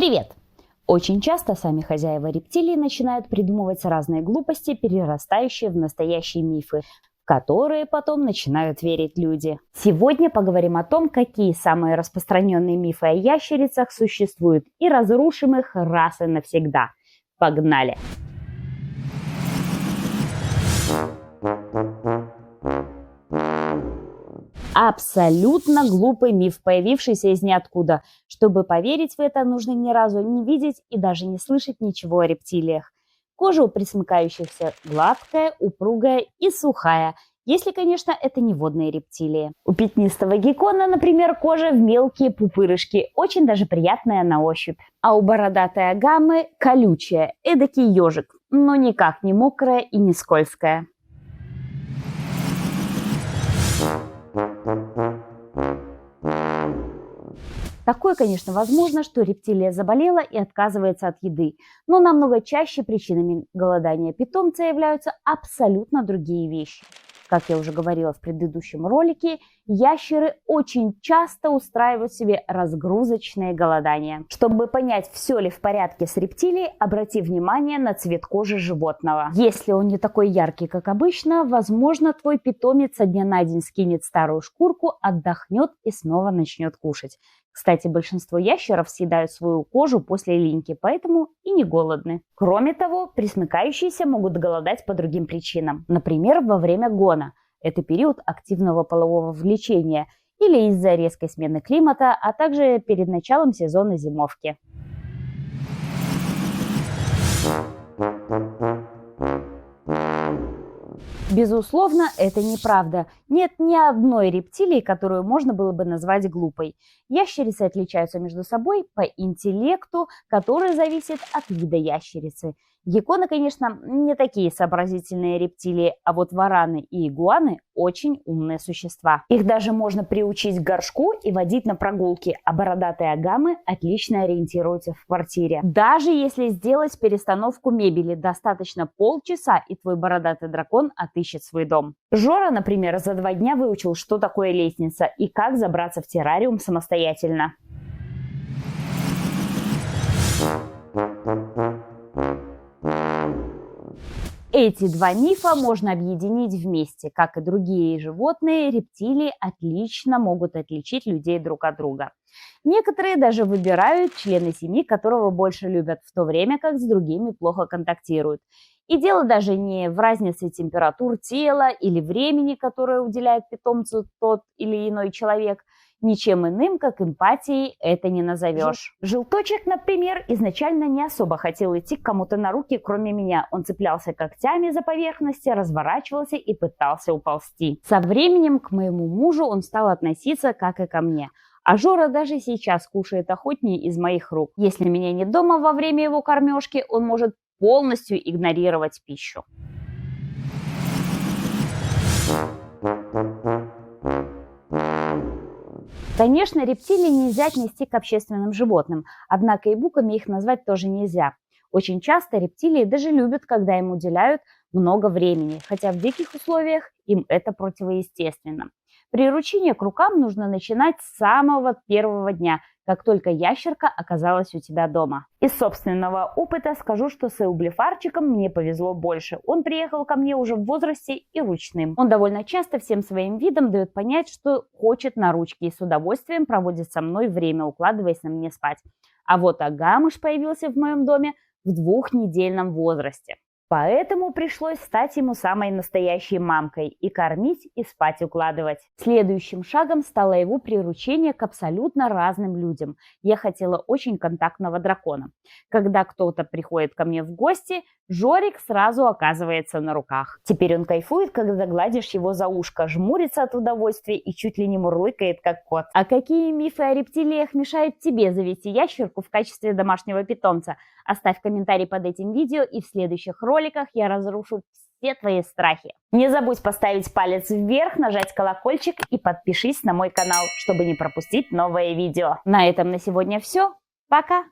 Привет! Очень часто сами хозяева рептилий начинают придумывать разные глупости, перерастающие в настоящие мифы, в которые потом начинают верить люди. Сегодня поговорим о том, какие самые распространенные мифы о ящерицах существуют, и разрушим их раз и навсегда. Погнали! Абсолютно глупый миф, появившийся из ниоткуда. Чтобы поверить в это, нужно ни разу не видеть и даже не слышать ничего о рептилиях. Кожа у пресмыкающихся гладкая, упругая и сухая, если, конечно, это не водные рептилии. У пятнистого геккона, например, кожа в мелкие пупырышки, очень даже приятная на ощупь. А у бородатой агамы колючая, эдакий ежик, но никак не мокрая и не скользкая. Такое, конечно, возможно, что рептилия заболела и отказывается от еды, но намного чаще причинами голодания питомца являются абсолютно другие вещи. Как я уже говорила в предыдущем ролике, ящеры очень часто устраивают себе разгрузочные голодания. Чтобы понять, все ли в порядке с рептилией, обрати внимание на цвет кожи животного. Если он не такой яркий, как обычно, возможно, твой питомец со дня на день скинет старую шкурку, отдохнет и снова начнет кушать. Кстати, большинство ящеров съедают свою кожу после линьки, поэтому и не голодны. Кроме того, пресмыкающиеся могут голодать по другим причинам. Например, во время гона. Это период активного полового влечения или из-за резкой смены климата, а также перед началом сезона зимовки. Безусловно, это неправда. Нет ни одной рептилии, которую можно было бы назвать глупой. Ящерицы отличаются между собой по интеллекту, который зависит от вида ящерицы. Гекконы, конечно, не такие сообразительные рептилии, а вот вараны и игуаны очень умные существа. Их даже можно приучить к горшку и водить на прогулки, а бородатые агамы отлично ориентируются в квартире. Даже если сделать перестановку мебели, достаточно полчаса, и твой бородатый дракон отыщет свой дом. Жора, например, за 2 дня выучил, что такое лестница и как забраться в террариум самостоятельно. Эти 2 мифа можно объединить вместе. Как и другие животные, рептилии отлично могут отличить людей друг от друга. Некоторые даже выбирают члена семьи, которого больше любят, в то время как с другими плохо контактируют. И дело даже не в разнице температур тела или времени, которое уделяет питомцу тот или иной человек. Ничем иным, как эмпатией, это не назовешь. Желточек, например, изначально не особо хотел идти к кому-то на руки, кроме меня. Он цеплялся когтями за поверхности, разворачивался и пытался уползти. Со временем к моему мужу он стал относиться, как и ко мне. А Жора даже сейчас кушает охотнее из моих рук. Если меня нет дома во время его кормежки, он может полностью игнорировать пищу. Конечно, рептилии нельзя отнести к общественным животным, однако и буками их назвать тоже нельзя. Очень часто рептилии даже любят, когда им уделяют много времени, хотя в диких условиях им это противоестественно. Приручение к рукам нужно начинать с самого первого дня, как только ящерка оказалась у тебя дома. Из собственного опыта скажу, что с эублефарчиком мне повезло больше. Он приехал ко мне уже в возрасте и ручным. Он довольно часто всем своим видом дает понять, что хочет на ручки, и с удовольствием проводит со мной время, укладываясь на мне спать. А вот агамыш появился в моем доме в 2-недельном возрасте. Поэтому пришлось стать ему самой настоящей мамкой и кормить, и спать укладывать. Следующим шагом стало его приручение к абсолютно разным людям. Я хотела очень контактного дракона. Когда кто-то приходит ко мне в гости, Жорик сразу оказывается на руках. Теперь он кайфует, когда гладишь его за ушко, жмурится от удовольствия и чуть ли не мурлыкает, как кот. А какие мифы о рептилиях мешают тебе завести ящерку в качестве домашнего питомца? Оставь комментарий под этим видео, и в следующих роликах я разрушу все твои страхи. Не забудь поставить палец вверх, нажать колокольчик и подпишись на мой канал, чтобы не пропустить новое видео. На этом на сегодня все. Пока!